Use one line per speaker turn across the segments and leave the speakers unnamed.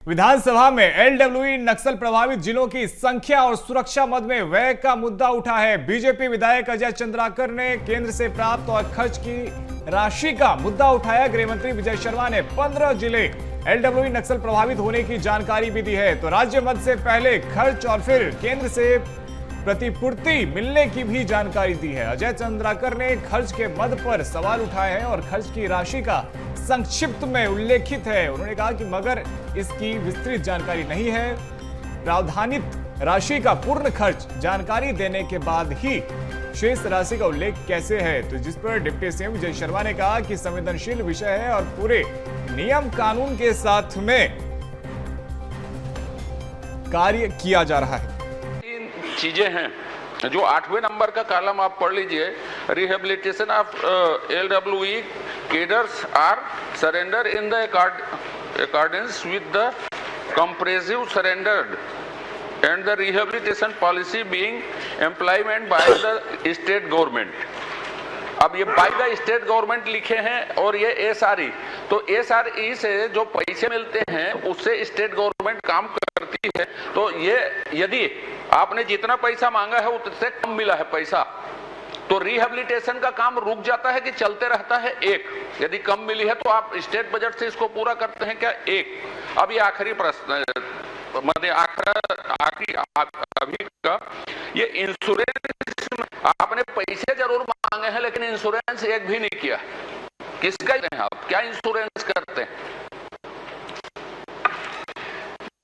विधानसभा में एलडब्ल्यूई नक्सल प्रभावित जिलों की संख्या और सुरक्षा मद में व्यय का मुद्दा उठा है। बीजेपी विधायक अजय चंद्राकर ने केंद्र से प्राप्त और खर्च की राशि का मुद्दा उठाया। गृह मंत्री विजय शर्मा ने 15 जिले एलडब्ल्यूई नक्सल प्रभावित होने की जानकारी भी दी है। तो राज्य मद से पहले खर्च और फिर केंद्र से प्रतिपूर्ति मिलने की भी जानकारी दी है। अजय चंद्राकर ने खर्च के मद पर सवाल उठाए हैं और खर्च की राशि का संक्षिप्त में उल्लेखित है। उन्होंने कहा कि मगर इसकी विस्तृत जानकारी नहीं है। प्रावधानित राशि का पूर्ण खर्च जानकारी देने के बाद ही शेष राशि का उल्लेख कैसे है, तो जिस पर डिप्टी सीएम विजय शर्मा ने कहा कि संवेदनशील विषय है और पूरे नियम कानून के साथ में कार्य किया जा रहा है।
चीजें हैं जो 8वें नंबर का कॉलम आप पढ़ लीजिए। Rehabilitation of LWE cadres are surrender in the accordance with the comprehensive surrendered and the rehabilitation policy being employment by the state government. अब ये बाय द स्टेट गवर्नमेंट लिखे हैं और ये एसआरई, तो एसआरई से जो पैसे मिलते हैं उससे स्टेट गवर्नमेंट काम करती है। तो ये यदि आपने जितना पैसा मांगा है उससे कम मिला है पैसा, तो रिहेबिलिटेशन का काम रुक जाता है कि चलते रहता है। एक यदि कम मिली है तो आप स्टेट बजट से इसको पूरा करते हैं क्या? एक। अब ये आखिरी प्रश्न आखिरी अभी का, ये इंश्योरेंस आपने पैसे जरूर मांगे हैं लेकिन इंश्योरेंस एक भी नहीं किया। किसका हैं आप? क्या इंश्योरेंस करते हैं?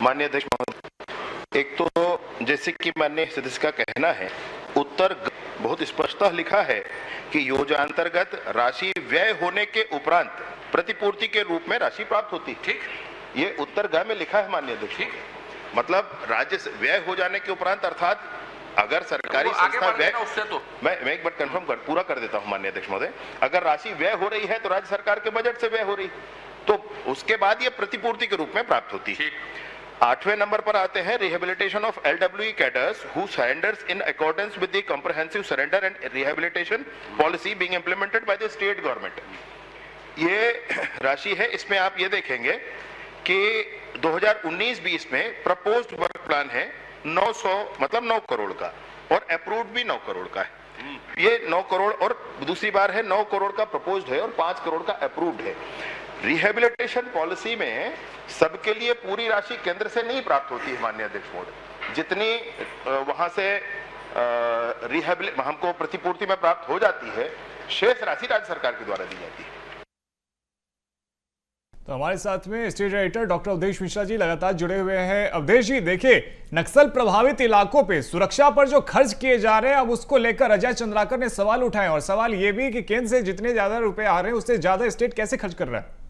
माननीय अध्यक्ष महोदय, एक तो जैसे कि माननीय सदस्य का कहना है, उत्तर बहुत स्पष्टतः लिखा है कि योजनांतर्गत राशि व्यय होने के उपरांत प्रतिपूर्ति के रूप में राशि प्राप्त होती। ठीक, ये उत्तर ग में लिखा है माननीय अध्यक्ष। मतलब राज्य से व्यय हो जाने के उपरांत, अर्थात अगर सरकारी संस्था व्यय, तो मैं एक बार कंफर्म पूरा कर देता हूं माननीय अध्यक्ष महोदय। अगर राशि व्यय हो रही है तो राज्य सरकार के बजट से व्यय हो रही, तो उसके बाद ये प्रतिपूर्ति के रूप में प्राप्त होती है। 8वें नंबर पर आते हैं rehabilitation of LWE cadres who surrenders in accordance with the comprehensive surrender and rehabilitation policy being implemented bye the state government. ये राशि है, इसमें आप ये देखेंगे कि 2019-20 में प्रपोज्ड वर्क प्लान है 900 मतलब 9 करोड़ का, और अप्रूव्ड भी 9 करोड़ का है। ये 9 करोड़ और दूसरी बार है 9 करोड़ का प्रपोज्ड है और 5 करोड़ का अप्रूव्ड है। रिहेबिलिटेशन पॉलिसी में सबके लिए पूरी राशि केंद्र से नहीं प्राप्त होती है माननीय अध्यक्ष महोदय। जितनी वहां से हमको प्रतिपूर्ति में प्राप्त हो जाती है, शेष राशि राज्य सरकार के द्वारा दी जाती है।
तो हमारे साथ में state editor doctor Awadhesh Mishra ji लगातार जुड़े हुए हैं। अवधेश जी, देखिए, नक्सल प्रभावित इलाकों पे सुरक्षा पर जो खर्च किए जा रहे हैं, अब उसको लेकर अजय चंद्राकर ने सवाल उठाए, और सवाल ये भी कि केंद्र से जितने ज्यादा रुपए आ रहे हैं उससे ज्यादा स्टेट कैसे खर्च कर रहा है।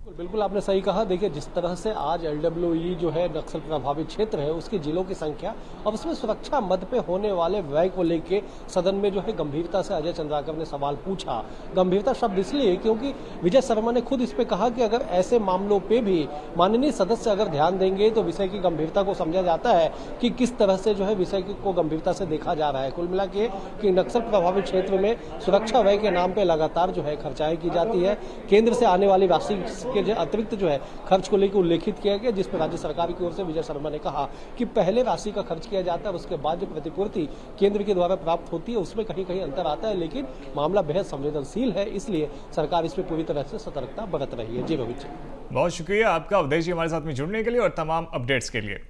बिल्कुल आपने सही कहा। देखिए, जिस तरह से आज एलडब्ल्यूई जो है नक्सल प्रभावित क्षेत्र है उसके जिलों की संख्या और उसमें सुरक्षा मद पे होने वाले व्यय को लेके सदन में जो है गंभीरता से अजय चंद्राकर ने सवाल पूछा। गंभीरता शब्द इसलिए क्योंकि विजय शर्मा ने खुद इस पे कहा कि अगर ऐसे मामलों पे भी माननीय सदस्य अगर ध्यान देंगे तो विषय की गंभीरता को समझा जाता है कि किस तरह से जो है विषय को गंभीरता से देखा जा रहा है। कुल मिला के कि नक्सल प्रभावित क्षेत्र में सुरक्षा व्यय के नाम पे लगातार जो है खर्चाई की जाती है। केंद्र से आने वाली राशि के अतिरिक्त जो है खर्च को लेकर उल्लेखित किया गया, जिसमें राज्य सरकार की ओर से विजय शर्मा ने कहा कि पहले राशि का खर्च किया जाता है, उसके बाद जो प्रतिपूर्ति केंद्र के द्वारा प्राप्त होती है उसमें कहीं कहीं अंतर आता है, लेकिन मामला बेहद संवेदनशील है, इसलिए सरकार इसमें पूरी तरह से सतर्कता बरत रही है। जी रोहित जी,
बहुत शुक्रिया आपका अवधेश जी हमारे साथ में जुड़ने के लिए और तमाम अपडेट्स के लिए।